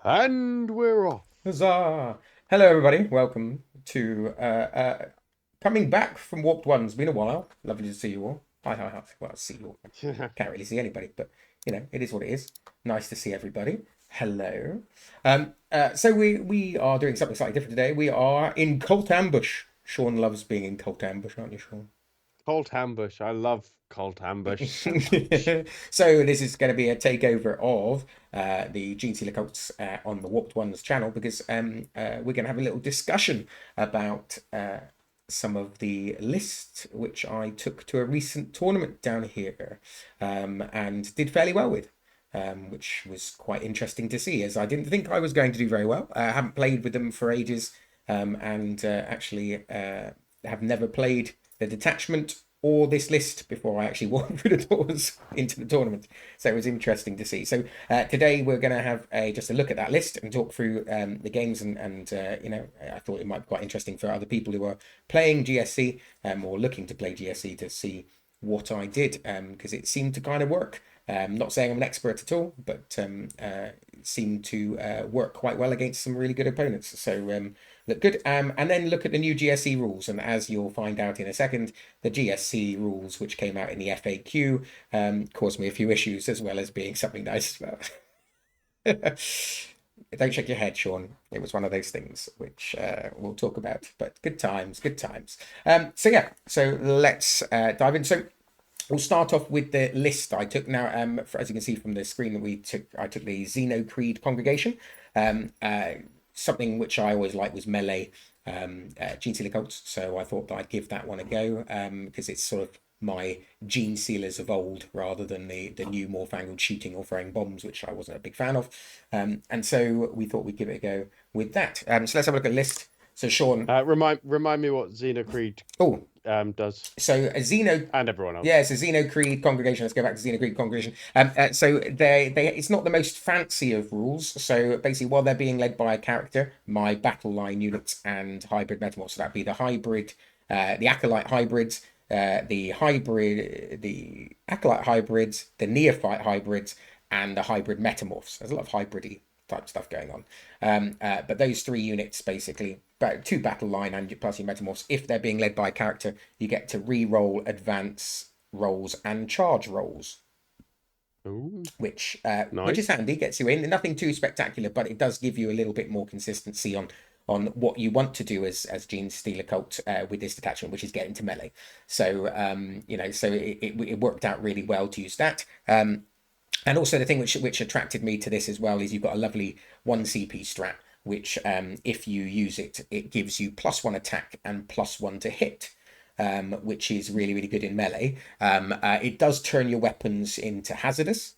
And we're off. Huzzah! Hello, everybody. Welcome to coming back from Warped One. It's been a while. Lovely to see you all. Hi. Well, I see you all. Can't really see anybody, but it is what it is. Nice to see everybody. Hello. So we are doing something slightly different today. We are in Cult Ambush. Sean loves being in Cult Ambush, aren't you, Sean? Cult Ambush. I love Cult Ambush so much. So this is going to be a takeover of the Genestealer Cults on the Warped Ones channel because we're going to have a little discussion about some of the lists which I took to a recent tournament down here and did fairly well with. Which was quite interesting to see, as I didn't think I was going to do very well. I haven't played with them for ages, and actually have never played the detachment or this list before I actually walked through the doors into the tournament. So it was interesting to see. So today we're going to have just a look at that list and talk through the games, and I thought it might be quite interesting for other people who are playing GSC or looking to play GSC to see what I did, because it seemed to kind of work. Not saying I'm an expert at all, but it seemed to work quite well against some really good opponents. So look good. And then look at the new GSC rules. And as you'll find out in a second, the GSC rules, which came out in the FAQ, caused me a few issues, as well as being something nice as well. Don't shake your head, Sean. It was one of those things which we'll talk about. But good times, good times. So let's dive in. So we'll start off with the list I took. Now, as you can see from the screen that I took the Xeno Creed congregation. Something which I always liked was melee Genestealer Cults, so I thought that I'd give that one a go because it's sort of my Genestealers of old rather than the new more fangled shooting or throwing bombs, which I wasn't a big fan of. And so we thought we'd give it a go with that. So let's have a look at the list. So Sean, Remind me what Xenocreed oh, does, so a Xeno, and everyone yeah, else. it's a Xeno Creed congregation. Let's go back to Xeno Creed congregation. So they it's not the most fancy of rules. So basically, while they're being led by a character, my battle line units and hybrid metamorphs. So that'd be the hybrid, the acolyte hybrids, the acolyte hybrids, the neophyte hybrids, and the hybrid metamorphs. There's a lot of hybridy type stuff going on. But those three units basically, but two battle line and plus your metamorphs, if they're being led by a character, you get to re-roll advance rolls and charge rolls, Ooh, which is nice. handy, gets you in. Nothing too spectacular, but it does give you a little bit more consistency on what you want to do as Genestealer Cult with this detachment, which is getting to melee. So so it worked out really well to use that. And also the thing which attracted me to this as well is you've got a lovely 1 CP strat, which if you use it, it gives you +1 attack and +1 to hit. Which is really, really good in melee. It does turn your weapons into hazardous.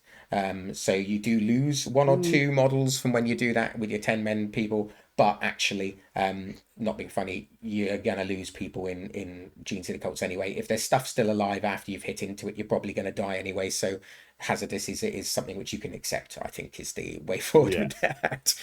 So you do lose one or Mm, two models from when you do that with your 10 men people, but actually, not being funny, you're gonna lose people in Genestealer Cults anyway. If there's stuff still alive after you've hit into it, you're probably gonna die anyway. So hazardous is something which you can accept. I think is the way forward yeah. with that.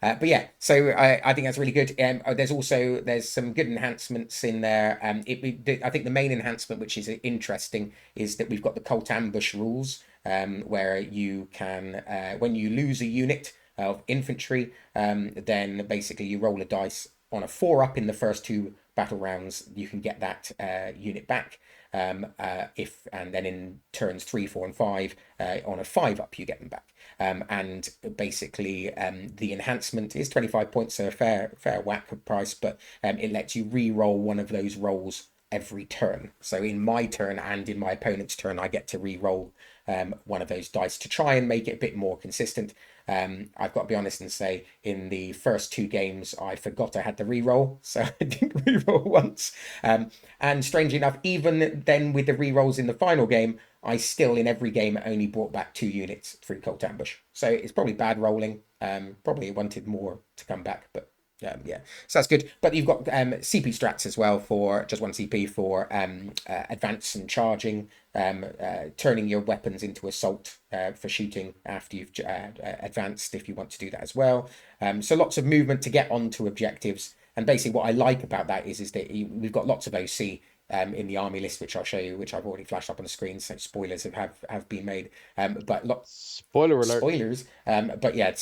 But yeah, so I think that's really good. There's some good enhancements in there. I think the main enhancement, which is interesting, is that we've got the Cult Ambush rules, where you can when you lose a unit of infantry, then basically you roll a dice on a 4 up in the first two battle rounds. You can get that unit back. If and then in turns 3, 4, and 5, on a 5 up, you get them back. And basically, the enhancement is 25 points, so a fair whack of price, but it lets you re-roll one of those rolls every turn. So in my turn and in my opponent's turn, I get to re-roll one of those dice to try and make it a bit more consistent. I've got to be honest and say, in the first two games, I forgot I had the re-roll, so I didn't re-roll once. And strangely enough, even then with the re-rolls in the final game, I still, in every game, only brought back 2 units through Cult Ambush. So it's probably bad rolling. Probably wanted more to come back, but yeah, so that's good. But you've got CP strats as well for just 1 CP for advance and charging, turning your weapons into assault for shooting after you've advanced, if you want to do that as well. So lots of movement to get onto objectives. And basically, what I like about that is that we've got lots of OC in the army list, which I'll show you, which I've already flashed up on the screen. So spoilers have been made. But Spoiler alert. spoilers. But yeah,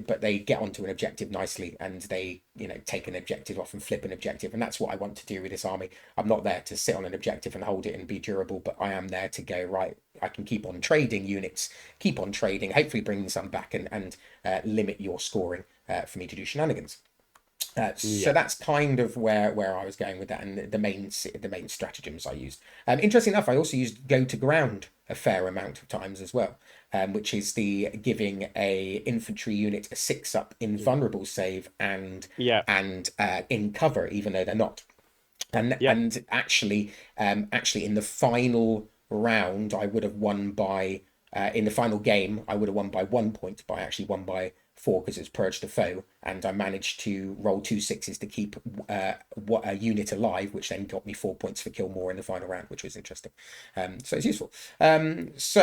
but they get onto an objective nicely, and they take an objective off and flip an objective, and that's what I want to do with this army. I'm not there to sit on an objective and hold it and be durable, but I am there to go right. I can keep on trading units, keep on trading, hopefully bringing some back and limit your scoring for me to do shenanigans. So Yeah. that's kind of where I was going with that, and the main stratagems I used. Interesting enough, I also used go to ground a fair amount of times as well, which is the giving a infantry unit a 6-up invulnerable save and Yeah. in cover, even though they're not. And Yeah. actually in the final round, I would have won by in the final game, I would have won by 1 point, but I actually won by 4 because it's purged the foe, and I managed to roll 2 6s to keep a unit alive, which then got me 4 points for kill more in the final round, which was interesting. So it's useful. Let's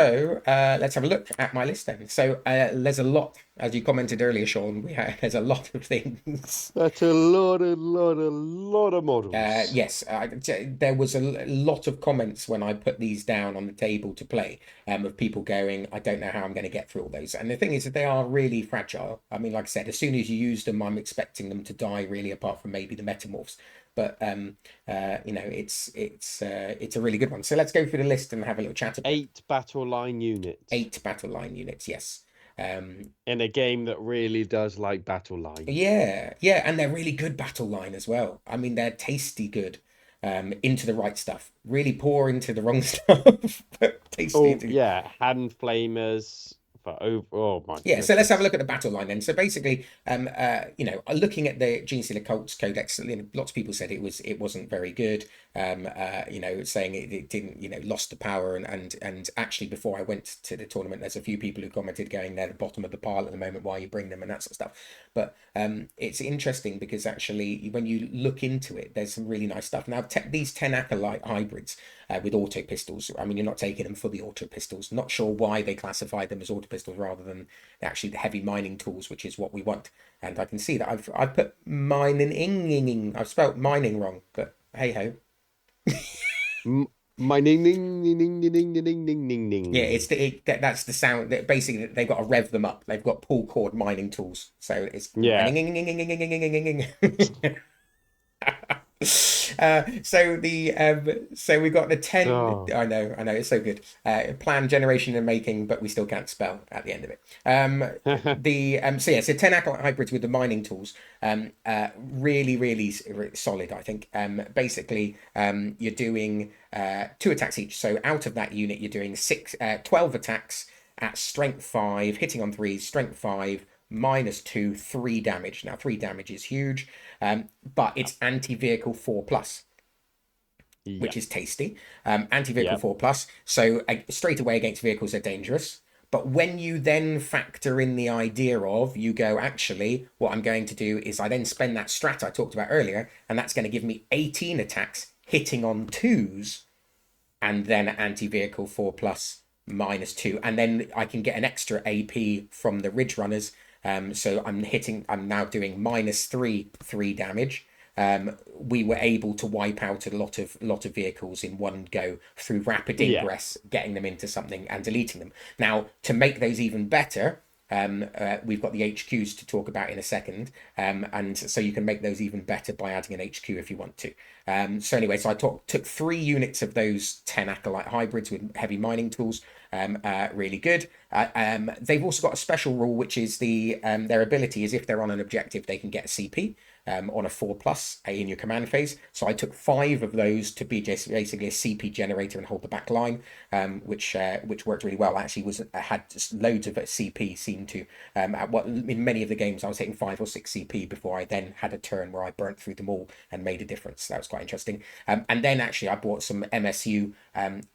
have a look at my list then. So there's a lot, as you commented earlier, Sean. There's a lot of things. That's a lot of models. Yes, there was a lot of comments when I put these down on the table to play, of people going, I don't know how I'm going to get through all those. And the thing is that they are really fragile. I mean, like I said, as soon as you use them, I'm expecting them to die, really, apart from maybe the metamorphs. But it's a really good one. So let's go through the list and have a little chat about 8 battle line units. 8 battle line units. Yes. In a game that really does like battle line. Yeah, and they're really good battle line as well. I mean, they're tasty good. Into the right stuff. Really poor into the wrong stuff, but tasty. Yeah, hand flamers for over. Oh my. Yeah, so let's have a look at the battle line then. So basically, looking at the Genestealer Cults Codex, lots of people said it wasn't very good. Saying it didn't, lost the power, and actually before I went to the tournament, there's a few people who commented going, they're the bottom of the pile at the moment, why you bring them and that sort of stuff. But it's interesting because actually when you look into it, there's some really nice stuff. Now these 10 acolyte hybrids with auto pistols, I mean, you're not taking them for the auto pistols. Not sure why they classified them as auto pistols rather than actually the heavy mining tools, which is what we want. And I can see that I've put mining, I've spelt mining wrong, but hey ho. Mining, ding, ding, ding, ding, ding, ding, ding, ding. Yeah, that's the sound that basically they've got to rev them up. They've got pull cord mining tools, so it's Yeah. So we got the 10. Oh. I know, it's so good. Plan, generation, and making, but we still can't spell at the end of it. So 10 acolyte hybrids with the mining tools. Really solid, I think. Basically, you're doing 2 attacks each. So out of that unit, you're doing 12 attacks at strength 5, hitting on 3s, strength 5, -2, 3 damage. Now 3 damage is huge, but it's anti-vehicle 4+, which is tasty. Anti-vehicle 4+, so straight away against vehicles are dangerous. But when you then factor in the idea of, you go, actually, what I'm going to do is I then spend that strat I talked about earlier, and that's going to give me 18 attacks hitting on 2s, and then anti-vehicle 4+, -2, and then I can get an extra AP from the Ridge Runners. So I'm now doing -3 damage. We were able to wipe out a lot of vehicles in one go through rapid ingress, getting them into something and deleting them. Now, to make those even better, we've got the HQs to talk about in a second, and so you can make those even better by adding an HQ if you want to. So anyway, so I took 3 units of those 10 acolyte hybrids with heavy mining tools. Really good. They've also got a special rule, which is their ability is if they're on an objective, they can get a CP. On a 4+ in your command phase. So I took 5 of those to be just basically a CP generator and hold the back line, which worked really well. Actually, had just loads of CP. Seemed to in many of the games I was hitting 5 or 6 CP before I then had a turn where I burnt through them all and made a difference. That was quite interesting. And then actually I bought some MSU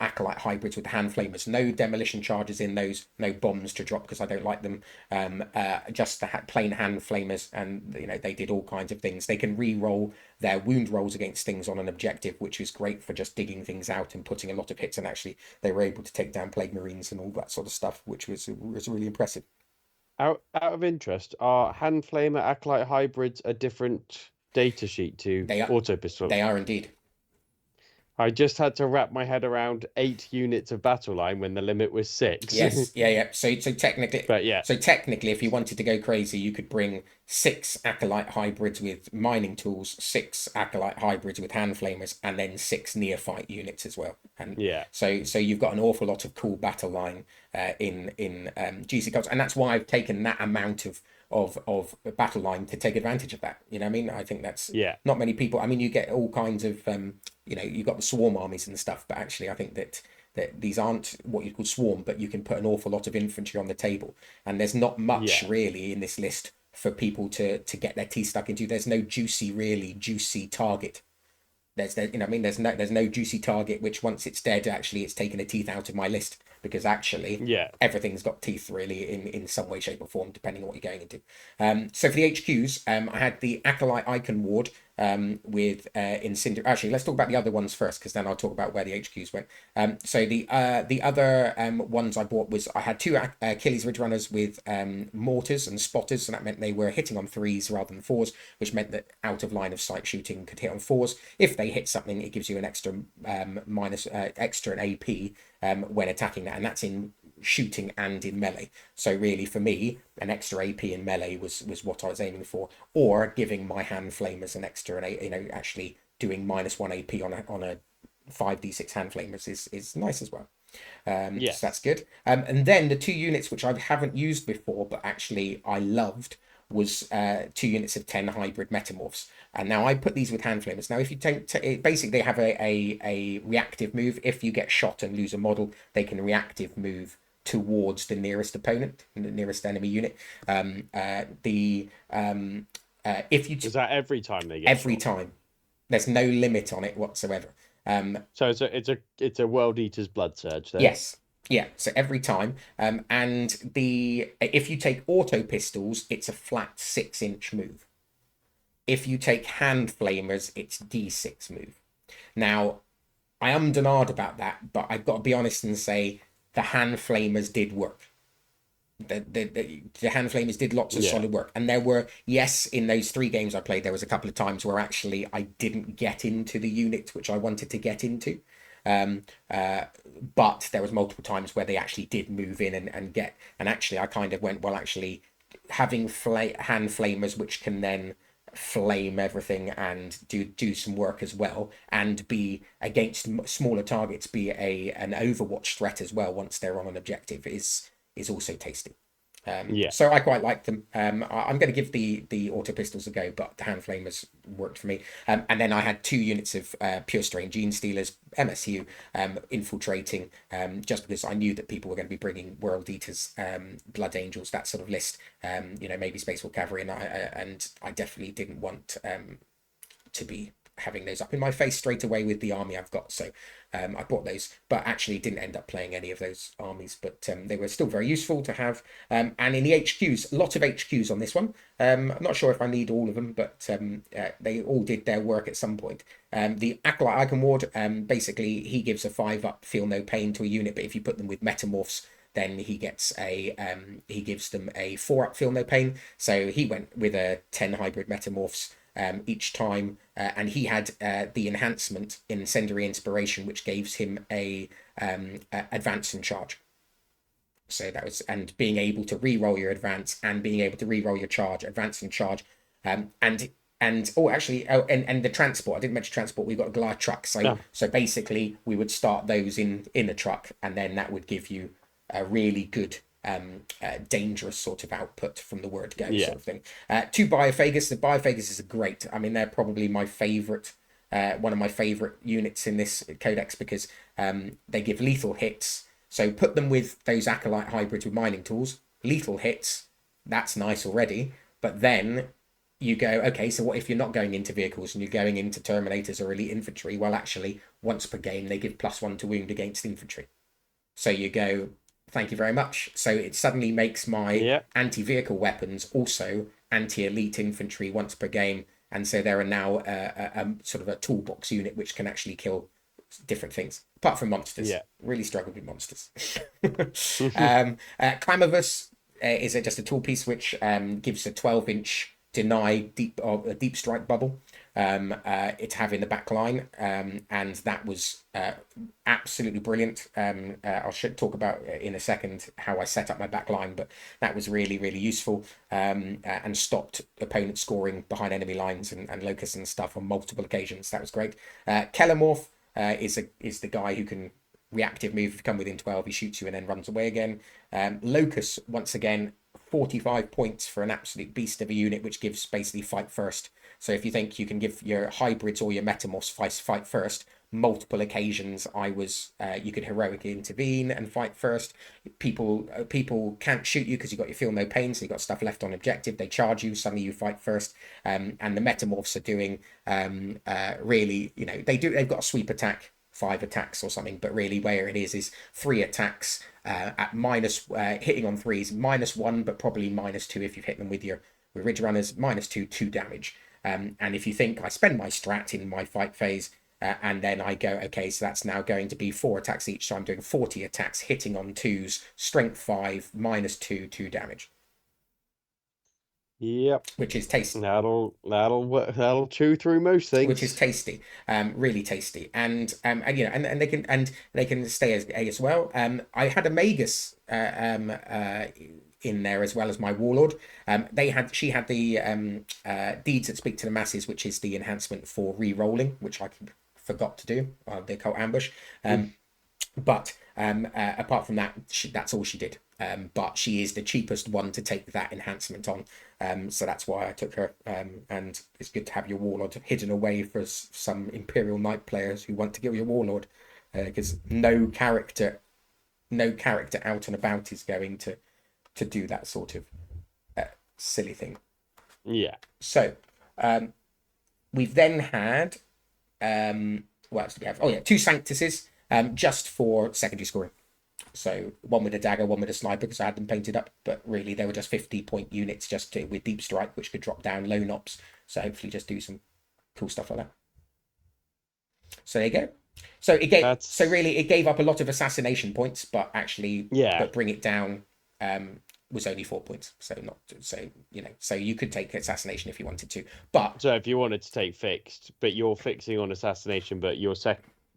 acolyte hybrids with the hand flamers. No demolition charges in those, no bombs to drop because I don't like them. Just the plain hand flamers, and they did all kinds of things. They can re-roll their wound rolls against things on an objective, which is great for just digging things out and putting a lot of hits. And actually, they were able to take down plague marines and all that sort of stuff, which was really impressive. Out of interest, are hand flamer acolyte hybrids a different data sheet to auto pistol? They are indeed. I just had to wrap my head around 8 units of battle line when the limit was 6. Yes, yeah. But yeah, So technically, if you wanted to go crazy, you could bring 6 acolyte hybrids with mining tools, 6 acolyte hybrids with hand flamers, and then 6 neophyte units as well. And yeah, so you've got an awful lot of cool battle line in GC Cults, and that's why I've taken that amount of battle line to take advantage of that. You know what I mean? I think that's yeah, not many people. I mean, you get all kinds of you've got the swarm armies and stuff, but actually, I think that these aren't what you call swarm, but you can put an awful lot of infantry on the table, and there's not much yeah, really in this list for people to get their teeth stuck into. There's no really juicy target. There's no juicy target which once it's dead, actually it's taken a teeth out of my list, because actually yeah. everything's got teeth really in some way, shape or form, depending on what you're going into. So for the HQs, I had the Acolyte Icon Ward with Incinder. Actually, let's talk about the other ones first, because then I'll talk about where the HQs went. So the other ones I bought was, I had 2 Achilles Ridge Runners with mortars and spotters, so that meant they were hitting on 3s rather than 4s, which meant that out of line of sight shooting could hit on 4s. If they hit something, it gives you an extra extra an AP when attacking that, and that's in shooting and in melee. So really, for me, an extra AP in melee was what I was aiming for, or giving my hand flamers an extra, actually doing -1 AP on a 5d6 hand flamers is nice as well. So that's Yes. good. And then the 2 units which I haven't used before, but actually I loved, was 2 units of 10 hybrid metamorphs. And now I put these with hand flamers. Now, if you take, basically they have a reactive move. If you get shot and lose a model, they can reactive move towards the nearest opponent, the nearest enemy unit. If you Is that every time they get every shot? time, there's no limit on it whatsoever. So it's a World Eater's Blood Surge then. Yes. Yeah, so every time. And the if you take auto pistols, it's a flat 6-inch move. If you take hand flamers, it's D6 move. Now, I ummed and ahed about that, but I've got to be honest and say the hand flamers did work. The hand flamers did lots of Yeah, solid work, and there were, yes, in those 3 games I played, there was a couple of times where actually I didn't get into the unit which I wanted to get into. But there was multiple times where they actually did move in and get, and actually I kind of went, well, actually having hand flamers which can then flame everything and do some work as well, and be against smaller targets, be an overwatch threat as well once they're on an objective, is also tasty. yeah, So I quite like them. I'm going to give the auto pistols a go, but the hand flamers worked for me. And then I had 2 units of pure strain Genestealers, MSU, infiltrating, just because I knew that people were going to be bringing World Eaters, Blood Angels, that sort of list. Maybe Space Wolf Cavalry, and I definitely didn't want to be having those up in my face straight away with the army I've got. So I bought those, but actually didn't end up playing any of those armies, but they were still very useful to have. And in the HQs, a lot of HQs on this one. I'm not sure if I need all of them, but they all did their work at some point. The Acolyte Icon Ward, basically he gives a 5-up feel no pain to a unit, but if you put them with metamorphs, then he gives them a 4-up feel no pain. So he went with a 10 hybrid metamorphs each time, and he had the enhancement Incendiary Inspiration, which gives him a advance and charge. So that was, and being able to re-roll your advance and being able to re-roll your charge, advance and charge, and the transport. I didn't mention transport. We've got a Goliath truck, so oh, so basically we would start those in a truck, and then that would give you a really good dangerous sort of output from the word go, yeah, sort of thing. 2 Biophagus. The Biophagus is great. I mean, they're probably my favorite, one of my favorite units in this codex, because they give lethal hits. So put them with those Acolyte hybrids with mining tools, lethal hits. That's nice already. But then you go, okay, so what if you're not going into vehicles and you're going into Terminators or elite infantry? Well, actually, once per game they give +1 to wound against infantry. So you go, thank you very much. So it suddenly makes my yeah, anti-vehicle weapons also anti-elite infantry once per game, and so there are now a sort of a toolbox unit which can actually kill different things, apart from monsters. yeah. Really struggled with monsters. Clamavus is just a tool piece which gives a 12-inch deny deep strike bubble. It's having the back line, and that was absolutely brilliant. I'll talk about in a second how I set up my back line, but that was really, really useful, and stopped opponents scoring behind enemy lines and locusts and stuff on multiple occasions. That was great. Kellamorph is the guy who can reactive move. If you come within 12, he shoots you and then runs away again. Locust, once again, 45 points for an absolute beast of a unit, which gives basically fight first. So if you think you can give your hybrids or your metamorphs fight first, multiple occasions you could heroically intervene and fight first. People can't shoot you because you got your feel no pain, so you got stuff left on objective. They charge you, suddenly you fight first. And the metamorphs are doing really, they've got a sweep attack, 5 attacks or something, but really where it is 3 attacks at minus hitting on 3s, -1, but probably -2 if you've hit them with Ridge Runners, -2 damage. And if you think I spend my strat in my fight phase, and then I go, okay, so that's now going to be 4 attacks each, so I'm doing 40 attacks, hitting on 2s, strength 5, -2 damage. Yep. Which is tasty. That'll chew through most things. Which is tasty, really tasty, and they can stay as well. I had a Magus in there as well as my Warlord. She had the Deeds that Speak to the Masses, which is the enhancement for re-rolling, which I forgot to do. The Cult Ambush. But apart from that, that's all she did. But she is the cheapest one to take that enhancement on. So that's why I took her. And it's good to have your Warlord hidden away for some Imperial Knight players who want to kill your Warlord. Because no character out and about is going to do that sort of silly thing. Yeah. So we've then had... what else do we have? Oh yeah, 2 Sanctuses. Just for secondary scoring. So one with a dagger, one with a sniper, because I had them painted up, but really they were just 50-point units with deep strike, which could drop down low nops. So hopefully just do some cool stuff like that. So there you go. So it gave up a lot of assassination points, but actually, but bring it down was only 4 points. So you could take assassination if you wanted to, but so if you wanted to take fixed, but you're fixing on assassination, but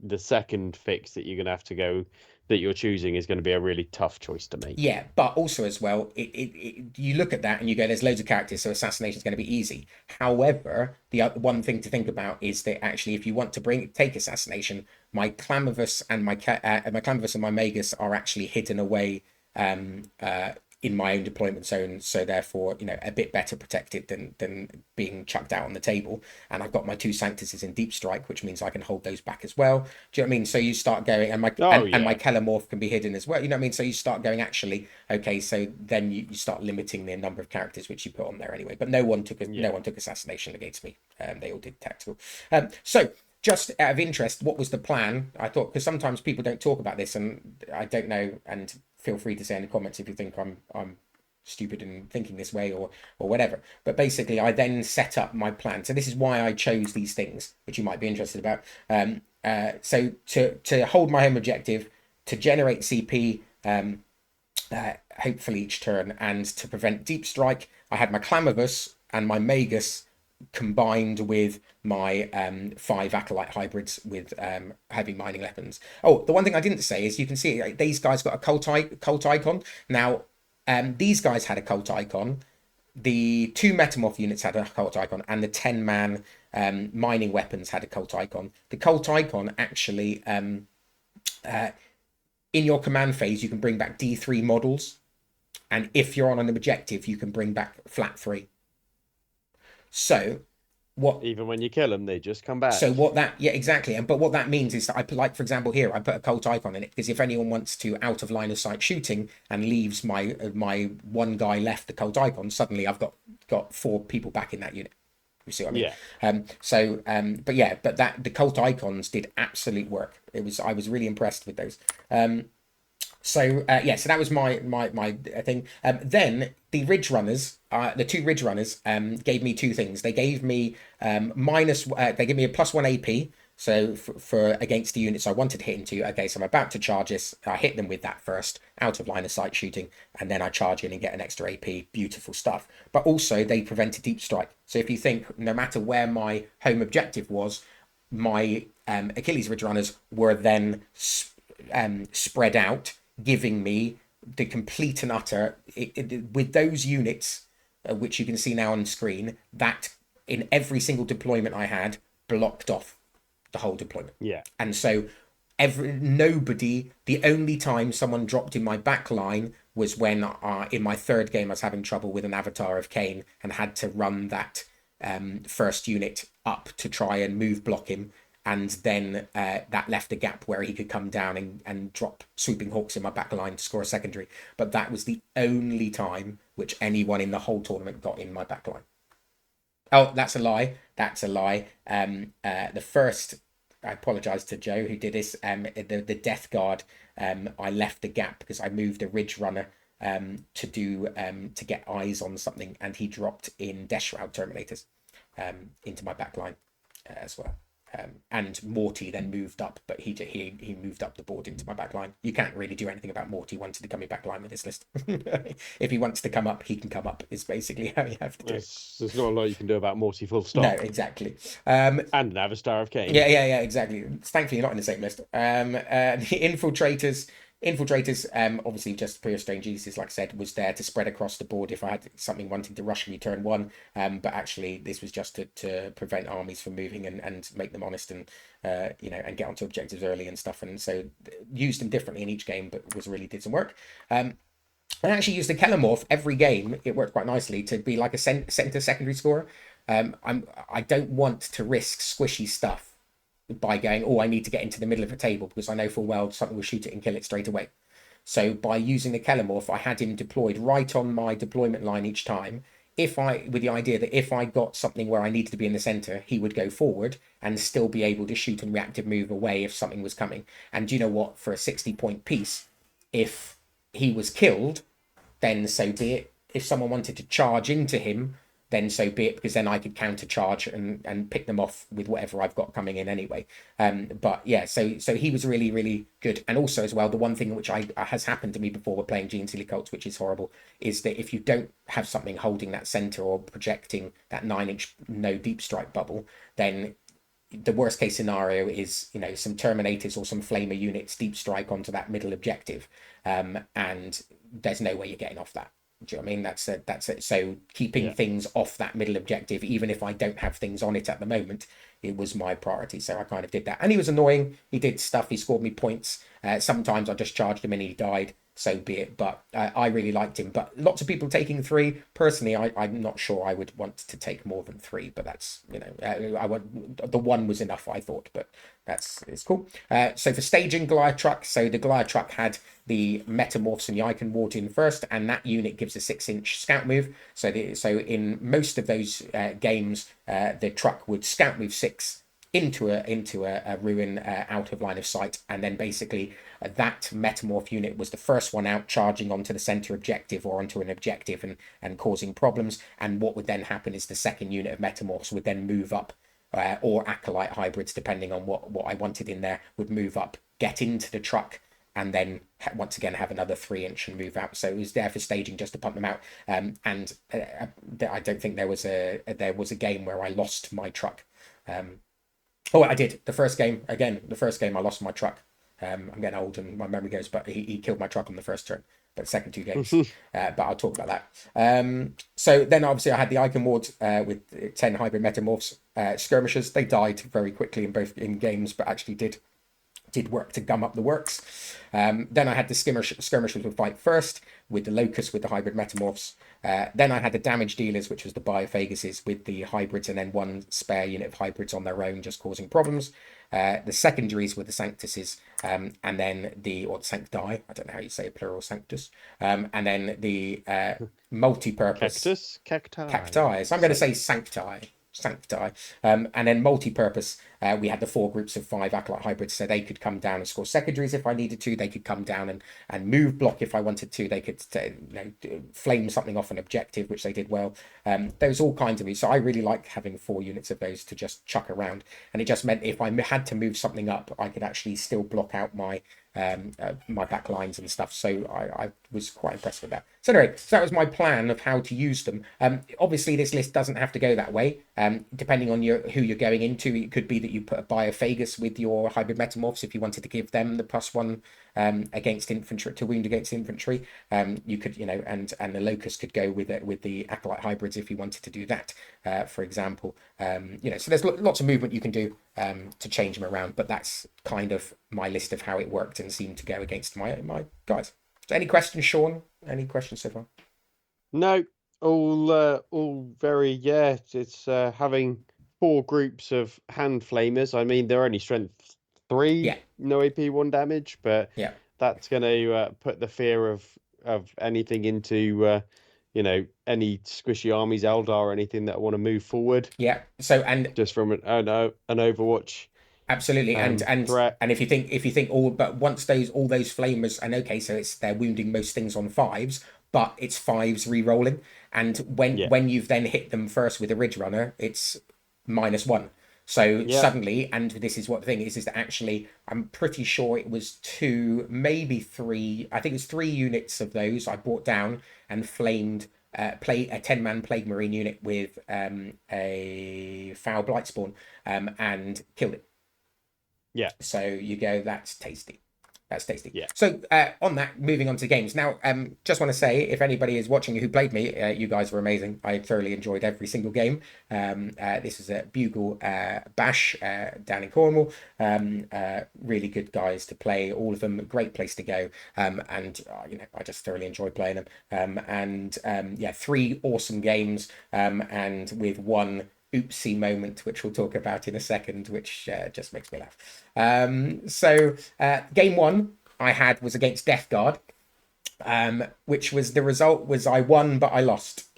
the second fix that you're going to have to go that you're choosing is going to be a really tough choice to make. Yeah, but also as well, you look at that and you go, there's loads of characters, so assassination is going to be easy. However, the one thing to think about is that actually, if you want to take assassination, my Clamavus and my Magus are actually hidden away in my own deployment zone, so therefore, a bit better protected than being chucked out on the table. And I've got my 2 Sanctuses in deep strike, which means I can hold those back as well. Do you know what I mean? So you start going, and my Kellamorph can be hidden as well. You know what I mean? So you start going, actually, okay, so then you start limiting the number of characters which you put on there anyway. But no one took assassination against me. They all did tactical. So just out of interest, what was the plan? I thought, because sometimes people don't talk about this, and I don't know, and feel free to say in the comments if you think I'm stupid in thinking this way or whatever. But basically, I then set up my plan. So this is why I chose these things, which you might be interested about. So to hold my home objective, to generate CP, hopefully each turn, and to prevent deep strike, I had my Clamavus and my Magus combined with my 5 acolyte hybrids with heavy mining weapons. Oh, the one thing I didn't say is you can see these guys got a cult icon. Now, these guys had a cult icon. The 2 metamorph units had a cult icon, and the 10-man mining weapons had a cult icon. The cult icon actually, in your command phase, you can bring back D3 models, and if you're on an objective, you can bring back flat 3. So even when you kill them, they just come back. So exactly. But what that means is that I put, like, for example, here I put a cult icon in it, because if anyone wants to out of line of sight shooting and leaves my one guy left the cult icon, suddenly I've got 4 people back in that unit. You see what I mean? Yeah. But the cult icons did absolute work. I was really impressed with those. So that was my thing. Then the Ridge Runners, the 2 Ridge Runners, gave me 2 things. They gave me they gave me a +1 AP, So for against the units I wanted to hit into, okay, so I'm about to charge this. I hit them with that first, out of line of sight shooting, and then I charge in and get an extra AP. Beautiful stuff. But also they prevent a deep strike. So if you think, no matter where my home objective was, my Achilles Ridge runners were then spread out, giving me the complete and utter with those units, which you can see now on screen, that in every single deployment I had blocked off the whole deployment. Yeah. And so the only time someone dropped in my back line was when in my third game I was having trouble with an Avatar of Cain and had to run that first unit up to try and move block him, and then that left a gap where he could come down and drop swooping hawks in my back line to score a secondary. But that was the only time which anyone in the whole tournament got in my back line. Oh, that's a lie. That's a lie. The first, I apologize to Joe who did this. The Death Guard, I left the gap because I moved a Ridge Runner to get eyes on something, and he dropped in Death Shroud Terminators into my back line as well. And Morty then moved up, but he moved up the board into my back line. You can't really do anything about Morty wanting to come in back line with this list. If he wants to come up, he can come up, is basically how you have to do it. There's not a lot you can do about Morty full stop. No, exactly. And an Avatar of Cain. Yeah, exactly. Thankfully, you're not in the same list. The Infiltrators, obviously just pure strange geniuses, like I said, was there to spread across the board if I had something wanting to rush me turn one. But actually, this was just to prevent armies from moving and make them honest and and get onto objectives early and stuff. And so used them differently in each game, but did some work. I actually used the Kellamorph every game. It worked quite nicely to be like a center secondary scorer. I don't want to risk squishy stuff by going, I need to get into the middle of a table because I know full well something will shoot it and kill it straight away. So by using the Kellamorph, I had him deployed right on my deployment line each time. With the idea that if I got something where I needed to be in the center, he would go forward and still be able to shoot and reactive move away if something was coming. And do you know what? For a 60-point piece, if he was killed, then so be it. If someone wanted to charge into him, then so be it, because then I could counter charge and pick them off with whatever I've got coming in anyway. But yeah, so he was really, really good. And also as well, the one thing which has happened to me before with playing Genestealer Cults, which is horrible, is that if you don't have something holding that center or projecting that 9-inch no deep strike bubble, then the worst case scenario is some Terminators or some Flamer units deep strike onto that middle objective, and there's no way you're getting off that. Do you know what I mean? That's it. So keeping things off that middle objective, even if I don't have things on it at the moment, it was my priority. So I kind of did that. And he was annoying. He did stuff. He scored me points. Sometimes I just charged him and he died. So be it. But I really liked him. But lots of people taking 3. Personally, I'm not sure I would want to take more than 3. But that's, the 1 was enough, I thought. But it's cool. So for staging Goliath Truck, so the Goliath Truck had the Metamorphs and the Icon Ward in first, and that unit gives a 6-inch scout move. So in most of those games, the truck would scout move 6 into a ruin out of line of sight, and then basically that Metamorph unit was the first one out, charging onto the center objective or onto an objective and causing problems. And what would then happen is the second unit of Metamorphs would then move up, or Acolyte hybrids, depending on what I wanted in there, would move up, get into the truck, and then once again have another 3-inch and move out. So it was there for staging just to pump them out. And I don't think there was a game where I lost my truck. I did. The first game I lost my truck. I'm getting old and my memory goes, but he killed my truck on the first turn. But second 2 games, but I'll talk about that. So then obviously I had the Icon Ward with 10 hybrid Metamorphs. Skirmishers, they died very quickly in games, but actually did work to gum up the works. Then I had the skirmishers would fight first with the Locust with the hybrid Metamorphs. Then I had the damage dealers, which was the Biophaguses with the hybrids, and then 1 spare unit of hybrids on their own, just causing problems. The secondaries were the Sanctuses, and then the Sancti, I don't know how you say it, plural Sanctus, and then the multi-purpose Cacti. So I'm going to say Sancti. Sancti. And then multi-purpose, we had the 4 groups of 5 Acolyte hybrids, so they could come down and score secondaries if I needed to. They could come down and move block if I wanted to. They could flame something off an objective, which they did well. There was all kinds of these. So I really like having 4 units of those to just chuck around. And it just meant if I had to move something up, I could actually still block out my back lines and stuff. So I was quite impressed with that. So anyway, so that was my plan of how to use them. Obviously this list doesn't have to go that way. Depending on who you're going into, it could be that you put a Biophagus with your hybrid metamorphs if you wanted to give them the +1 against infantry, to wound against infantry. You could, and the Locust could go with the Acolyte hybrids if you wanted to do that, for example. So there's lots of movement you can do to change them around, but that's kind of my list of how it worked and seemed to go against my guys. So any questions, Sean? Any questions so far? No, all very, yeah. It's having 4 groups of hand flamers. I mean, they're only strength 3, Yeah. no AP 1 damage, but Yeah. that's going to put the fear of anything into any squishy armies, Eldar, or anything that want to move forward. Yeah. So and Just from an Overwatch. absolutely, and threat. and if you think but once all those flamers, and okay, so they're wounding most things on 5s, but it's 5s re-rolling, and when you've then hit them first with a Ridge Runner, it's -1. So suddenly, and this is what the thing is that actually I'm pretty sure it was 2, maybe 3. I think it was 3 units of those I brought down and flamed. Play a 10-man Plague Marine unit with a Foul Blightspawn and killed it. Yeah. So you go, that's tasty. That's tasty. Yeah. So on that, moving on to games. Now, just want to say, if anybody is watching who played me, you guys were amazing. I thoroughly enjoyed every single game. This is a Bugle Bash down in Cornwall. Really good guys to play, all of them. Great place to go. And I just thoroughly enjoyed playing them. 3 awesome games, and with 1 oopsie moment, which we'll talk about in a second, which just makes me laugh. Game 1 I had was against Death Guard, which was, the result was I won, but I lost.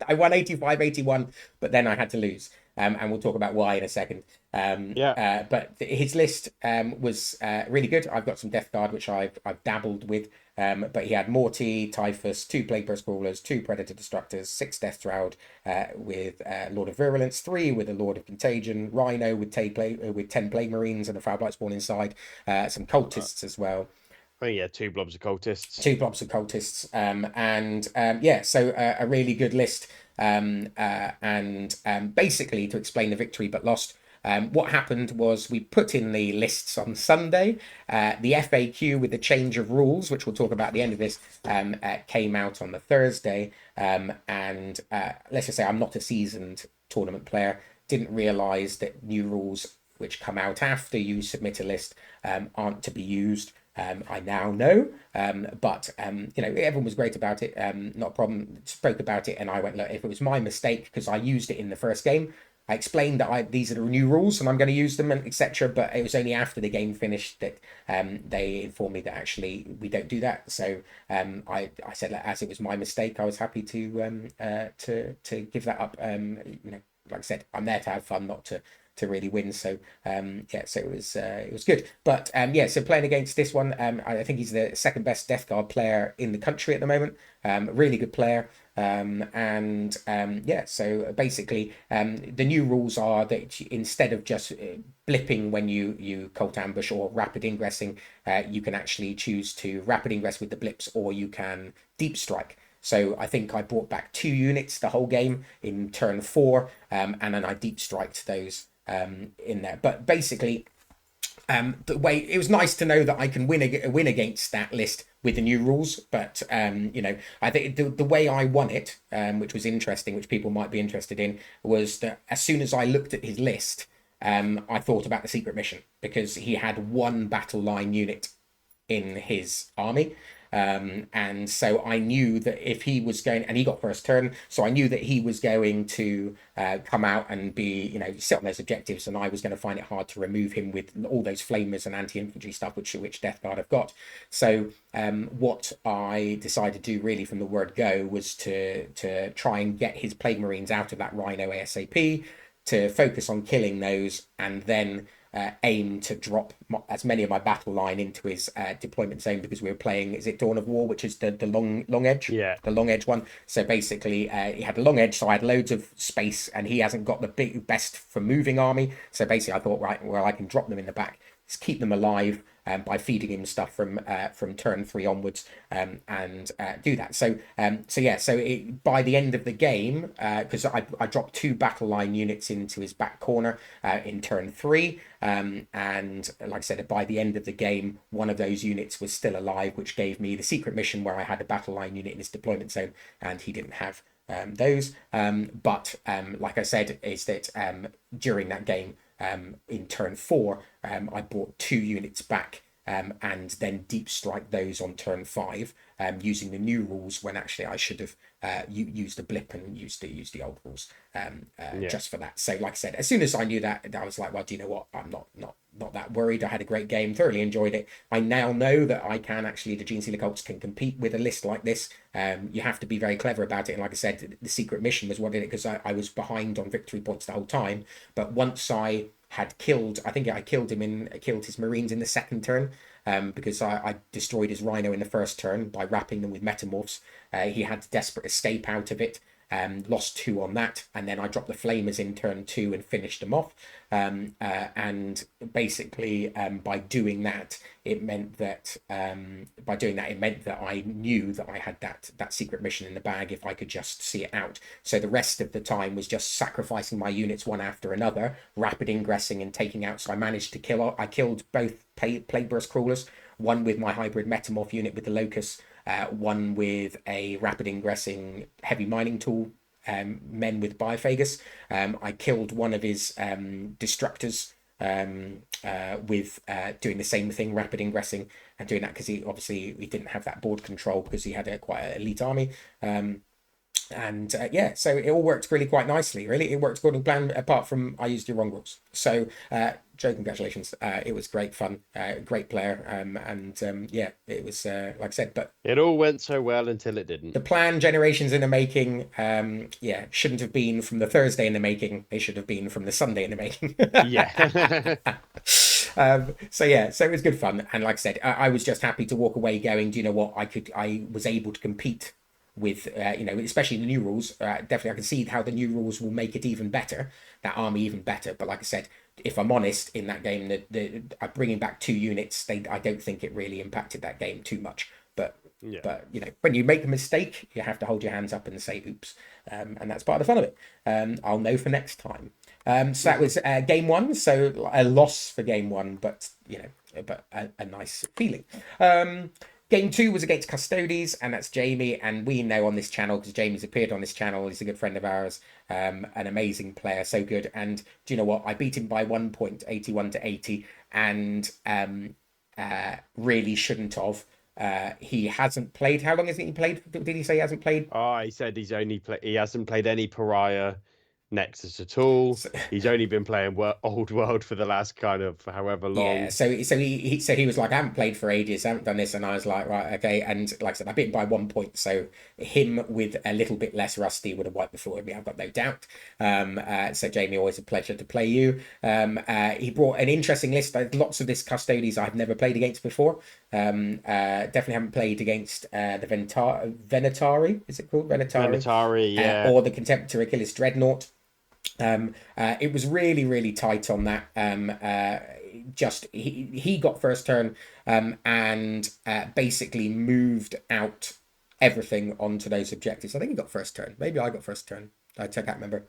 I won 85-81, but then I had to lose. And we'll talk about why in a second. But his list was really good. I've got some Death Guard, which I've dabbled with. But he had Morty, Typhus, 2 Plague Burst Crawlers, 2 Predator Destructors, 6 Death Shroud with Lord of Virulence, 3 with a Lord of Contagion, Rhino with 10 Plague Marines and a Foul Blightspawn inside, some Cultists as well. Oh yeah, 2 blobs of Cultists. 2 blobs of Cultists. So a really good list. Basically, to explain the victory but lost, what happened was we put in the lists on Sunday. The FAQ with the change of rules, which we'll talk about at the end of this, came out on the Thursday. Let's just say I'm not a seasoned tournament player, didn't realise that new rules which come out after you submit a list aren't to be used. I now know, but everyone was great about it. Not a problem. Spoke about it, and I went, look, if it was my mistake because I used it in the first game, I explained that these are the new rules and I'm going to use them, and etc. But it was only after the game finished that they informed me that actually we don't do that. So I said, as it was my mistake, I was happy to give that up. Like I said, I'm there to have fun, not to really win. So so it was good. But so playing against this one, I think he's the second best Death Guard player in the country at the moment. Really good player. So basically the new rules are that instead of just blipping when you cult ambush or rapid ingressing, you can actually choose to rapid ingress with the blips, or you can deep strike. So I think I brought back 2 units the whole game in turn 4, and then I deep striked those in there. But basically, the way it was nice to know that I can win against that list with the new rules. But I think the way I won it, which was interesting, which people might be interested in, was that as soon as I looked at his list, I thought about the secret mission, because he had 1 battle line unit in his army. And so I knew that if he was going, and he got first turn, so I knew that he was going to come out and be, you know, sit on those objectives, and I was going to find it hard to remove him with all those flamers and anti-infantry stuff, which Death Guard have got. So what I decided to do really from the word go was to try and get his Plague Marines out of that Rhino ASAP, to focus on killing those, and then aim to drop as many of my battle line into his deployment zone, because we were playing, is it Dawn of War, which is the long edge, Yeah. the long edge one. So basically he had a long edge, so I had loads of space, and he hasn't got the best for moving army. So basically I thought, right, well, I can drop them in the back, just keep them alive by feeding him stuff from turn 3 onwards, and do that. So by the end of the game, because I dropped 2 battle line units into his back corner in turn 3, and like I said, by the end of the game, one of those units was still alive, which gave me the secret mission where I had a battle line unit in his deployment zone, and he didn't have those. But like I said, is that during that game, in turn 4, I brought 2 units back, and then deep strike those on turn 5, using the new rules, when actually I should have used the blip and used the old rules just for that. So like I said, as soon as I knew that, I was like, well, do you know what? I'm not that worried. I had a great game, thoroughly enjoyed it. I now know that I can actually, the Genestealer Cults can compete with a list like this. You have to be very clever about it. And like I said, the secret mission was what did it, because I was behind on victory points the whole time. But once I had killed, I think I killed his Marines in the second turn, because I destroyed his Rhino in the first turn by wrapping them with Metamorphs. He had to desperate escape out of it. Lost 2 on that, and then I dropped the Flamers in turn 2 and finished them off. And basically, by doing that, it meant that I knew that I had that secret mission in the bag if I could just see it out. So the rest of the time was just sacrificing my units one after another, rapid ingressing and taking out. So I managed to killed both Plague Burst Crawlers, one with my hybrid Metamorph unit with the Locust, one with a rapid ingressing heavy mining tool, men with Biophagus. I killed one of his destructors with doing the same thing, rapid ingressing, and doing that because he didn't have that board control, because he had quite an elite army. So it all worked really quite nicely. Really, it worked according to plan, apart from I used the wrong rules. So Joe, congratulations. It was great fun, great player, it was like I said, but it all went so well until it didn't. The plan, generations in the making, shouldn't have been from the Thursday in the making. They should have been from the Sunday in the making. Yeah. So it was good fun, and like I said, I was just happy to walk away going, do you know what, I was able to compete with especially the new rules. Definitely I can see how the new rules will make it even better, that army even better. But like I said, if I'm honest, in that game, the bringing back 2 units, I don't think it really impacted that game too much. But when you make a mistake, you have to hold your hands up and say oops, and that's part of the fun of it. I'll know for next time. So that was game 1, so a loss for game 1, but a nice feeling. Game 2 was against Custodes, and that's Jamie, and we know on this channel, because Jamie's appeared on this channel, he's a good friend of ours, an amazing player, so good. And do you know what? I beat him by 1 point, 81 to 80, and really shouldn't have. He hasn't played. How long has he played? Did he say he hasn't played? Oh, he said he hasn't played any Pariah Nexus at all. He's only been playing Old World for the last kind of however long. Yeah, so he was like, I haven't played for ages, I haven't done this, and I was like, right, okay. And like I said, I beat him by 1 point, so him with a little bit less rusty would have wiped the floor with me, I've got no doubt. So Jamie, always a pleasure to play you. He brought an interesting list. Lots of this Custodes I've never played against before. Definitely haven't played against the Venatari, is it called Venatari, yeah, or the Contemptor Achilles Dreadnought. It was really, really tight on that. He got first turn, and basically moved out everything onto those objectives. I think he got first turn. Maybe I got first turn. I can't remember.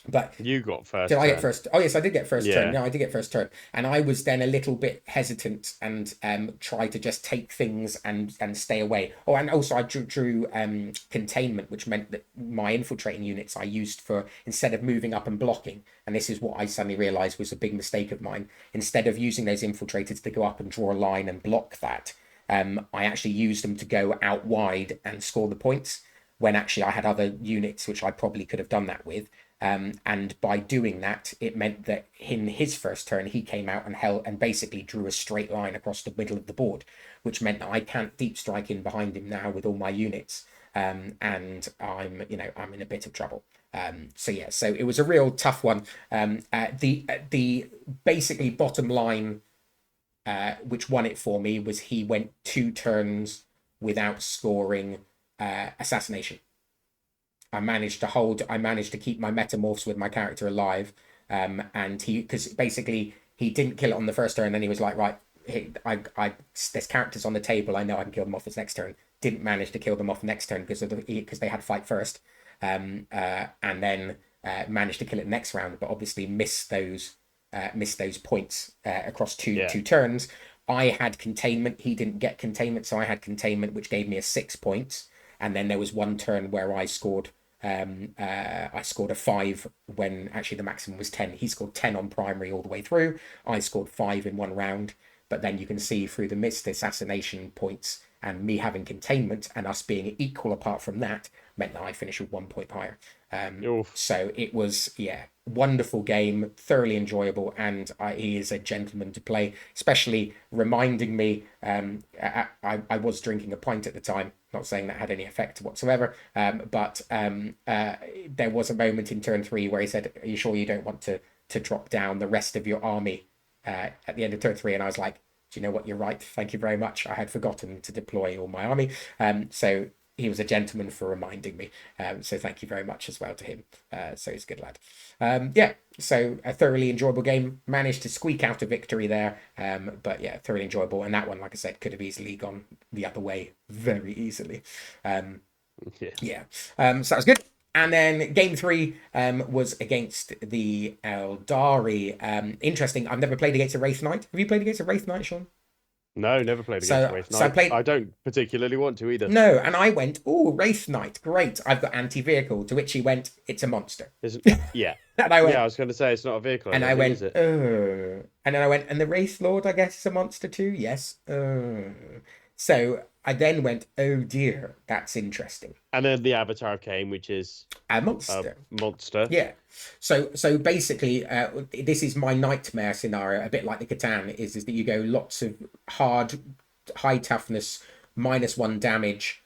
But you got first. Did I get first? Oh yes, I did get first turn. Yeah, No, I did get first turn, and I was then a little bit hesitant and try to just take things and stay away. Oh, and also I drew containment, which meant that my infiltrating units I used for, instead of moving up and blocking. And this is what I suddenly realised was a big mistake of mine. Instead of using those infiltrators to go up and draw a line and block that, I actually used them to go out wide and score the points when actually I had other units which I probably could have done that with. And by doing that, it meant that in his first turn, he came out and held and basically drew a straight line across the middle of the board, which meant that I can't deep strike in behind him now with all my units. And I'm in a bit of trouble. So it was a real tough one. The basically bottom line, which won it for me, was he went 2 turns without scoring assassination. I managed to keep my metamorphs with my character alive. And because basically he didn't kill it on the first turn, then he was like, right, there's characters on the table, I know I can kill them off this next turn. Didn't manage to kill them off next turn because they had fight first. And then managed to kill it next round, but obviously missed those points across two turns. I had containment, he didn't get containment, so I had containment, which gave me a 6 points. And then there was one turn where I scored a 5 when actually the maximum was 10. He scored 10 on primary all the way through. I scored 5 in one round. But then you can see through the missed assassination points and me having containment and us being equal apart from that meant that I finished with 1 point higher. So it was, wonderful game, thoroughly enjoyable, and he is a gentleman to play, especially reminding me, I was drinking a pint at the time, not saying that had any effect whatsoever, but there was a moment in turn 3 where he said, are you sure you don't want to drop down the rest of your army at the end of turn 3? And I was like, do you know what, you're right, thank you very much, I had forgotten to deploy all my army. So he was a gentleman for reminding me. So thank you very much as well to him. So he's a good lad. So a thoroughly enjoyable game. Managed to squeak out a victory there. But yeah, thoroughly enjoyable. And that one, like I said, could have easily gone the other way very easily. So that was good. And then game 3 was against the Eldari. Interesting. I've never played against a Wraith Knight. Have you played against a Wraith Knight, Sean? No, never played against Wraith Knight. I don't particularly want to either. No, and I went, oh, Wraith Knight, great. I've got anti-vehicle, to which he went, it's a monster. Yeah. And I went, I was going to say it's not a vehicle. And I went, oh. And then I went, and the Wraith Lord, I guess, is a monster too? Yes. So I then went, oh dear, that's interesting. And then the Avatar came, which is a monster. Yeah. So basically, this is my nightmare scenario, a bit like the Catan, is that you go lots of hard, high toughness, -1 damage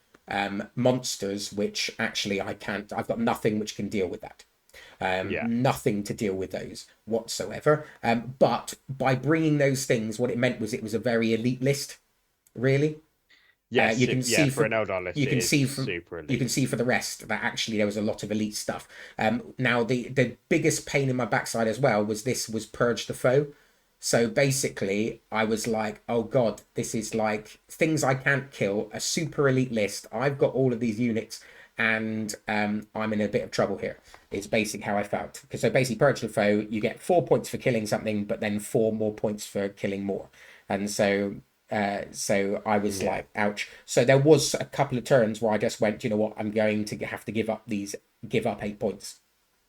monsters, which actually I can't. I've got nothing which can deal with that. Nothing to deal with those whatsoever. But by bringing those things, what it meant was it was a very elite list, really. Yes, you can see for an Eldar list, you can see from super elite. You can see for the rest that actually there was a lot of elite stuff. Now the biggest pain in my backside as well was Purge the Foe. So basically, I was like, oh god, this is like things I can't kill, a super elite list. I've got all of these units, and I'm in a bit of trouble here. It's basically how I felt. Because so basically, Purge the Foe, you get 4 points for killing something, but then 4 more points for killing more. And so I was like, ouch. So there was a couple of turns where I just went, you know what, I'm going to have to give up 8 points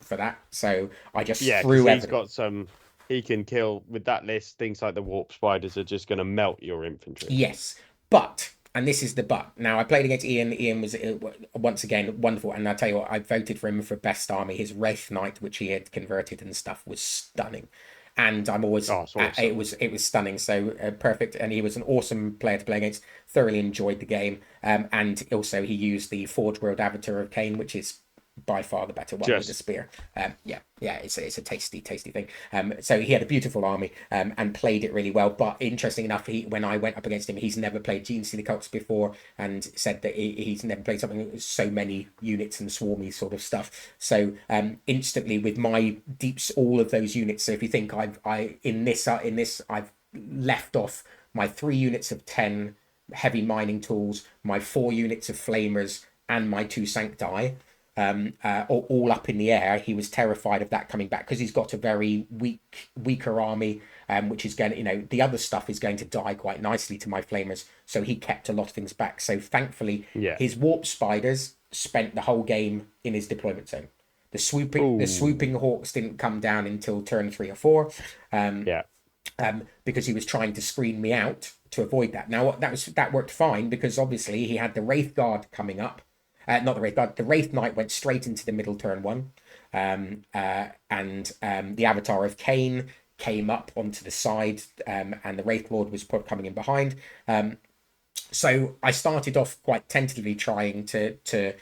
for that. So I just threw everything. He's got some. He can kill with that list. Things like the warp spiders are just going to melt your infantry. Yes, but, and this is the but. Now I played against Ian. Ian was once again wonderful, and I tell you what, I voted for him for best army. His Wraith Knight, which he had converted and stuff, was stunning. And I'm always awesome. It was stunning, so perfect. And he was an awesome player to play against. Thoroughly enjoyed the game, and also he used the Forge World Avatar of Cain, which is by far the better one with the spear. It's a tasty thing. So he had a beautiful army and played it really well. But interesting enough, when I went up against him, he's never played Genestealer Cults before, and said that he's never played something with so many units and swarmy sort of stuff. So instantly with my deeps, all of those units. So if you think I've left off my 3 units of 10 heavy mining tools, my 4 units of flamers, and my 2 sancti. All up in the air. He was terrified of that coming back because he's got a very weaker army, which is going to, the other stuff is going to die quite nicely to my flamers. So he kept a lot of things back. So thankfully, his warp spiders spent the whole game in his deployment zone. The swooping hawks didn't come down until turn 3 or 4. Because he was trying to screen me out to avoid that. Now that worked fine because obviously he had the Wraith Guard coming up. Not the Wraith Guard. The Wraith Knight went straight into the middle turn one, and the Avatar of Cain came up onto the side, and the Wraith Lord was coming in behind. So I started off quite tentatively trying to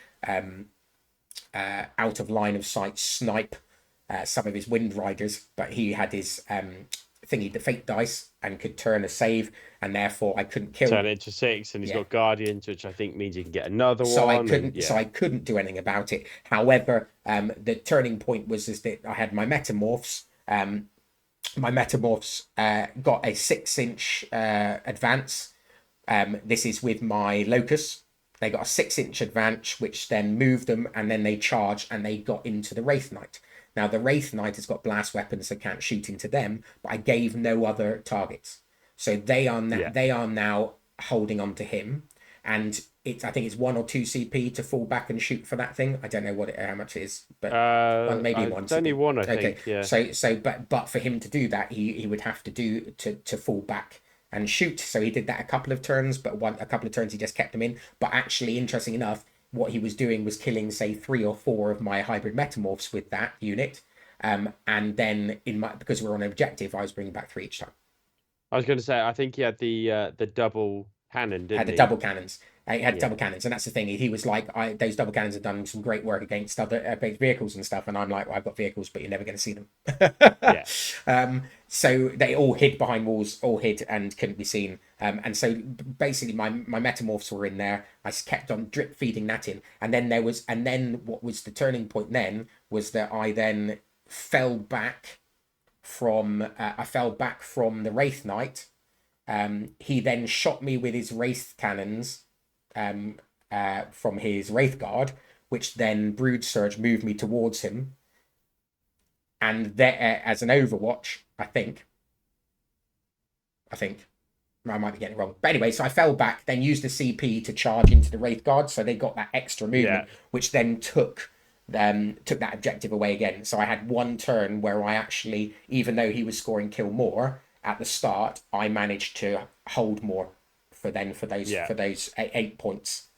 out of line of sight snipe some of his Wind Riders, but he had his thingy, the Fate dice, and could turn a save, and therefore I couldn't kill. Turn it to 6, and he's got Guardians, which I think means you can get another so one. So I couldn't do anything about it. However, the turning point was that I had my Metamorphs. My Metamorphs got a 6-inch advance. This is with my Locust. They got a 6-inch advance, which then moved them, and then they charged and they got into the Wraith Knight. Now, the Wraith Knight has got blast weapons, so can't shoot into them, but I gave no other targets. So they are now holding on to him, and I think it's 1 or 2 CP to fall back and shoot for that thing. I don't know how much it is, but maybe 1. It's only 1, I think. Yeah. But for him to do that, he would have to fall back and shoot. So he did that a couple of turns, but a couple of turns he just kept them in. But actually, interesting enough, what he was doing was killing, say, 3 or 4 of my hybrid Metamorphs with that unit. And then because we're on objective, I was bringing back 3 each time. I was going to say, I think he had the double cannon, didn't he? Had the double cannons. He had double cannons, and that's the thing. He was like, those double cannons have done some great work against other vehicles and stuff. And I'm like, well, I've got vehicles, but you're never going to see them. So they all hid behind walls, all hid and couldn't be seen. And so basically, my Metamorphs were in there. I kept on drip feeding that in, and then what was the turning point? Then was that I then fell back from the Wraith Knight. He then shot me with his Wraith cannons from his Wraith Guard, which then Brood Surge moved me towards him. And there, as an Overwatch, I think I might be getting it wrong. But anyway, so I fell back, then used the CP to charge into the Wraith Guard, so they got that extra movement, which then took that objective away again. So I had 1 turn where I actually, even though he was scoring kill more at the start, I managed to hold more for those 8 points,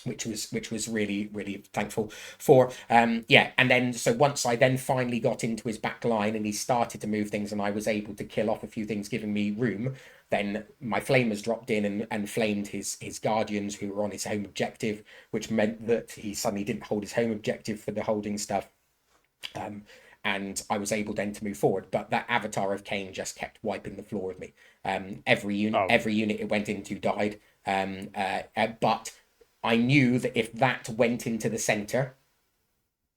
which was really, really thankful for. And then so once I then finally got into his back line and he started to move things and I was able to kill off a few things, giving me room, then my flamers dropped in and flamed his Guardians who were on his home objective, which meant that he suddenly didn't hold his home objective for the holding stuff. And I was able then to move forward, but that Avatar of Cain just kept wiping the floor with me. Every unit it went into died. But I knew that if that went into the center,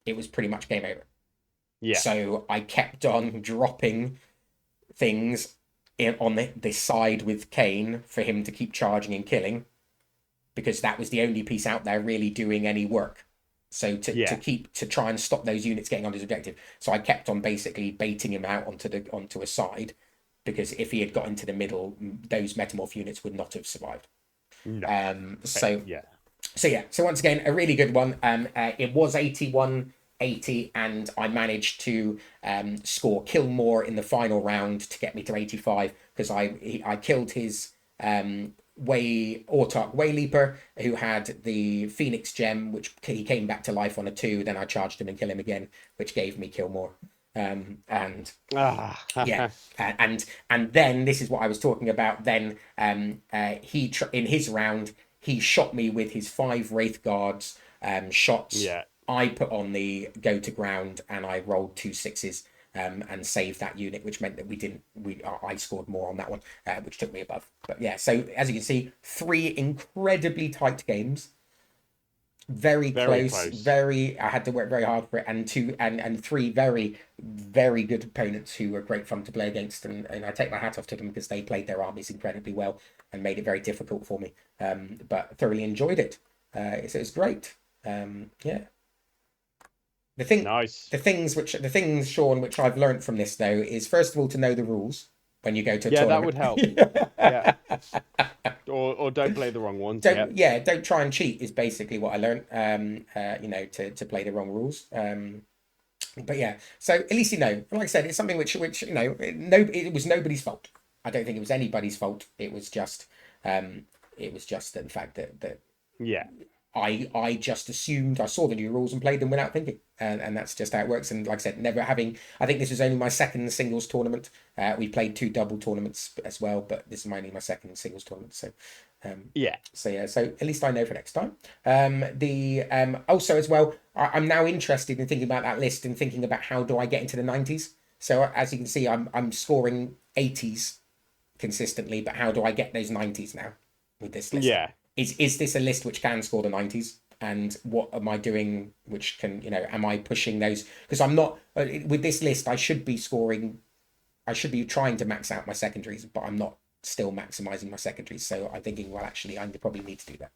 it was pretty much game over. Yeah. So I kept on dropping things on the side with Cain for him to keep charging and killing, because that was the only piece out there really doing any work. So to try and stop those units getting on his objective. So I kept on basically baiting him out onto a side, because if he had got into the middle, those Metamorph units would not have survived. No. So once again, a really good one. It was 81-80, and I managed to score kill more in the final round to get me to 85, because I killed his Autarch Wayleaper, who had the Phoenix Gem, which he came back to life on a 2. Then I charged him and killed him again, which gave me kill more. And then this is what I was talking about. Then he in his round he shot me with his 5 Wraith Guards shots. Yeah. I put on the go to ground and I rolled 2 6s. And saved that unit, which meant that I scored more on that one, which took me above. But yeah, so as you can see, 3 incredibly tight games, very close. I had to work very hard for it, and 3 very, very good opponents who were great fun to play against, and I take my hat off to them because they played their armies incredibly well and made it very difficult for me. But thoroughly enjoyed it. So it's great. The things, Sean, which I've learned from this though, is first of all to know the rules when you go to a tournament. That would help. Yeah. Or don't play the wrong ones. Don't try and cheat is basically what I learned. To play the wrong rules. But yeah, so at least like I said, it's something which it was nobody's fault. I don't think it was anybody's fault. It was just the fact that Yeah. I just assumed I saw the new rules and played them without thinking, and that's just how it works. And like I said, never having. I think this was only my second singles tournament. We played 2 double tournaments as well, but this is only my second singles tournament. So, Yeah. so yeah. So at least I know for next time. Also as well, I'm now interested in thinking about that list and thinking about how do I get into the 90s. So as you can see, I'm scoring 80s consistently, but how do I get those 90s now with this list? Yeah. Is this a list which can score the 90s? And what am I doing which can, am I pushing those? Because I'm not, with this list, I should be trying to max out my secondaries, but I'm not still maximizing my secondaries. So I'm thinking, well, actually, I probably need to do that.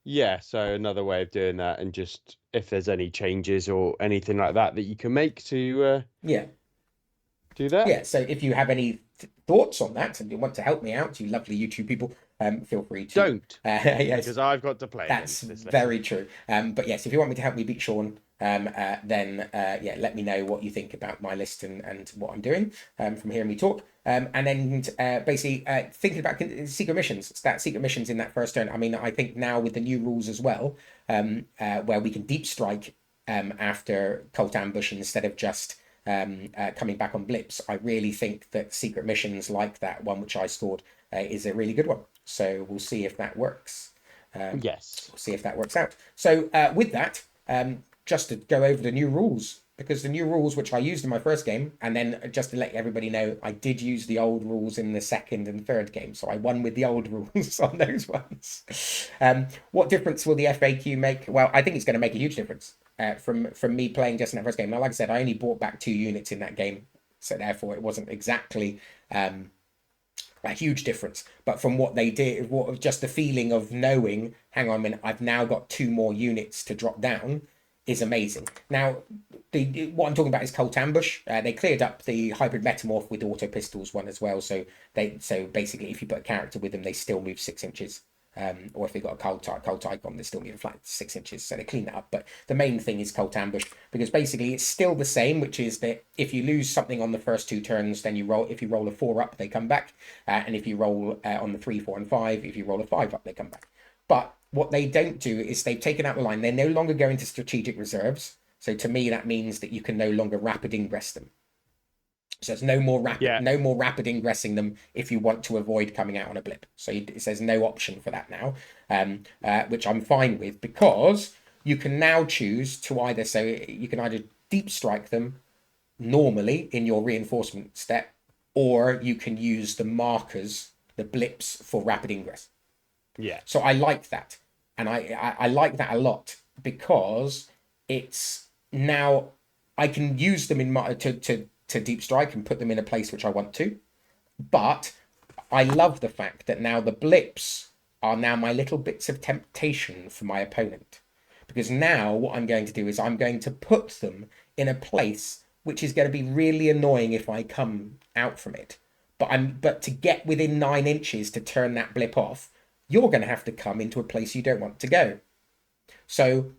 Yeah, so another way of doing that, and just if there's any changes or anything like that that you can make to Yeah. do that. Yeah. So if you have any thoughts on that and you want to help me out, you lovely YouTube people, feel free to. Don't, Yes, because I've got to play that's against this very true. But yes, if you want me to help me beat Sean, then yeah, let me know what you think about my list and what I'm doing from hearing me talk. And then basically thinking about secret missions. It's that secret missions in that first turn. I mean, I think now with the new rules as well, where we can deep strike after Cult Ambush instead of just coming back on blips, I really think that secret missions like that one which I scored is a really good one. So we'll see if that works. Yes. We'll see if that works out. So with that, just to go over the new rules, because the new rules which I used in my first game, and then just to let everybody know, I did use the old rules in the second and third game, so I won with the old rules on those ones. What difference will the FAQ make? Well, I think it's going to make a huge difference from me playing just in that first game. Now, like I said, I only brought back 2 units in that game, so therefore it wasn't exactly a huge difference. But from what they did, what just the feeling of knowing, hang on a minute, I've now got 2 more units to drop down, is amazing. Now, what I'm talking about is Cult Ambush. They cleared up the hybrid metamorph with auto pistols one as well. So basically, if you put a character with them, they still move 6 inches. Or if they've got a cult icon, they still move flat 6 inches. So they clean that up. But the main thing is Cult Ambush, because basically it's still the same, which is that if you lose something on the first 2 turns, then you roll. If you roll a 4 up, they come back. And if you roll on the 3, 4, and 5, if you roll a 5 up, they come back. But what they don't do is they've taken out the line. They're no longer going to strategic reserves. So to me, that means that you can no longer rapid ingress them. So there's no more rapid ingressing them if you want to avoid coming out on a blip. So it says no option for that now, which I'm fine with, because you can now choose to you can either deep strike them normally in your reinforcement step, or you can use the markers, the blips, for rapid ingress. Yeah. So I like that, and I like that a lot, because it's now I can use them in my to deep strike and put them in a place which I want to. But I love the fact that now the blips are now my little bits of temptation for my opponent, because now what I'm going to do is I'm going to put them in a place which is going to be really annoying if I come out from it. But to get within 9 inches to turn that blip off, you're going to have to come into a place you don't want to go. So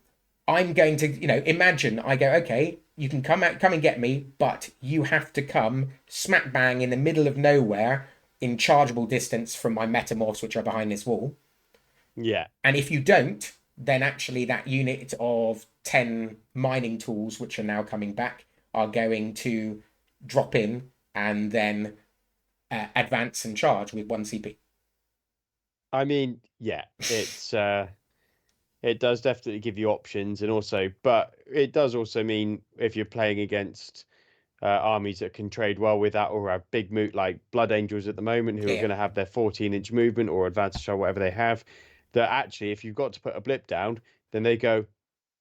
I'm going to, imagine I go, okay, you can come and get me, but you have to come smack bang in the middle of nowhere in chargeable distance from my metamorphs, which are behind this wall. Yeah. And if you don't, then actually that unit of 10 mining tools, which are now coming back, are going to drop in and then advance and charge with 1 CP. I mean, yeah, it does definitely give you options, and also, but it does also mean if you're playing against armies that can trade well with that, or have big move like Blood Angels at the moment, who are going to have their 14-inch movement or advantage or whatever they have, that actually, if you've got to put a blip down, then they go,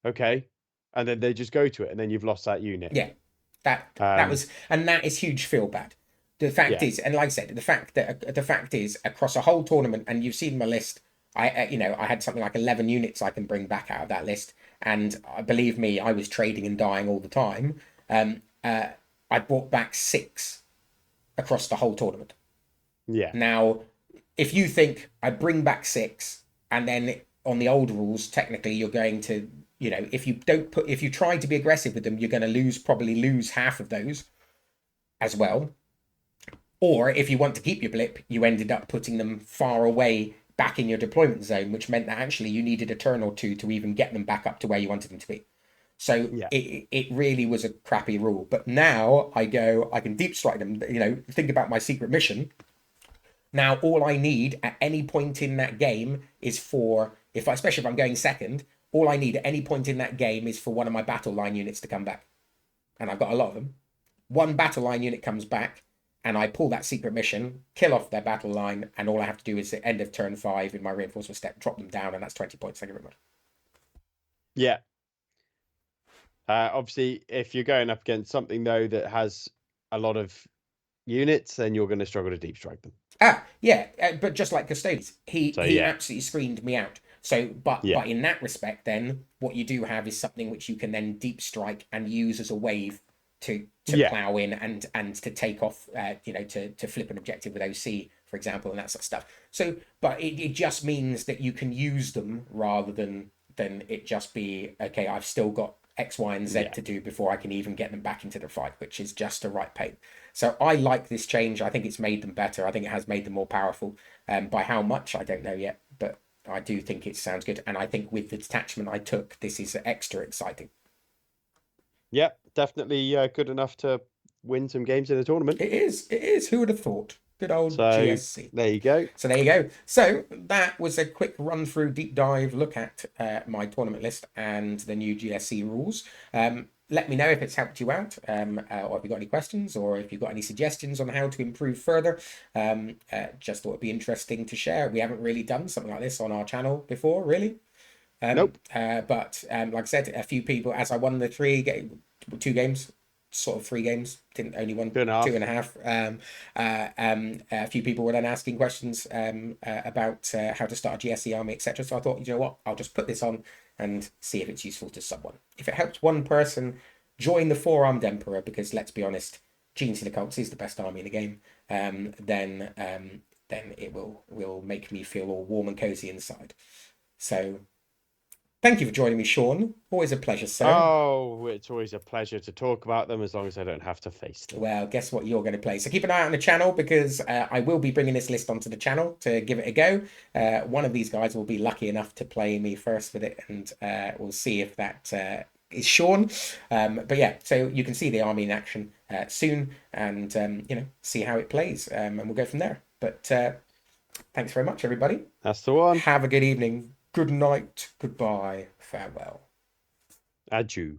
okay, and then they just go to it, and then you've lost that unit. Yeah, that was, and that is huge feel bad. The fact is, and like I said, the fact is across a whole tournament, and you've seen my list. I had something like 11 units I can bring back out of that list, and believe me, I was trading and dying all the time. I brought back 6 across the whole tournament. Yeah. Now, if you think I bring back 6, and then on the old rules, technically you're going to, if you try to be aggressive with them, you're going to probably lose half of those as well. Or if you want to keep your blip, you ended up putting them far away back in your deployment zone, which meant that actually you needed a turn or two to even get them back up to where you wanted them to be. So Yeah. it really was a crappy rule. But now I can deep strike them. Think about my secret mission. Now all I need at any point in that game is especially if I'm going second, all I need at any point in that game is for one of my battle line units to come back, and I've got a lot of them. One battle line unit comes back, and I pull that secret mission, kill off their battle line, and all I have to do is at end of turn 5 in my reinforcement step, drop them down, and that's 20 points. Thank you very much. Yeah. Obviously, if you're going up against something though that has a lot of units, then you're going to struggle to deep strike them. Yeah, but just like Custodes, he So he yeah, absolutely screened me out. So, but yeah, in that respect, then what you do have is something which you can then deep strike and use as a wave to yeah, plow in and to take off, to flip an objective with OC, for example, and that sort of stuff. So, but it just means that you can use them rather than it just be okay. I've still got X, Y, and Z yeah, to do before I can even get them back into the fight, which is just a right pain. So I like this change. I think it's made them better. I think it has made them more powerful. By how much, I don't know yet, but I do think it sounds good. And I think with the detachment I took, this is extra exciting. yeah. Definitely good enough to win some games in a tournament. It is. It is. Who would have thought? Good old So GSC. there you go. So there you go. So that was a quick run through, deep dive look at my tournament list and the new GSC rules. Let me know if it's helped you out, or if you've got any questions, or if you've got any suggestions on how to improve further. Just thought it'd be interesting to share. We haven't really done something like this on our channel before, really. Nope. But like I said, a few people, as I won the 2 games, sort of 3 games, didn't only won 2.5. A few people were then asking questions about how to start a GSE army, etc. So I thought, you know what, I'll just put this on and see if it's useful to someone. If it helps one person join the Four-Armed Emperor, because let's be honest, Genestealer Cults is the best army in the game, then it will make me feel all warm and cozy inside. So thank you for joining me, Sean. Always a pleasure, sir. Oh, it's always a pleasure to talk about them as long as I don't have to face them. Well, guess what you're going to play. So keep an eye out on the channel, because I will be bringing this list onto the channel to give it a go. One of these guys will be lucky enough to play me first with it, and we'll see if that is Sean. But yeah, so you can see the army in action soon, and see how it plays, and we'll go from there. But thanks very much, everybody. That's the one. Have a good evening. Good night. Goodbye. Farewell. Adieu.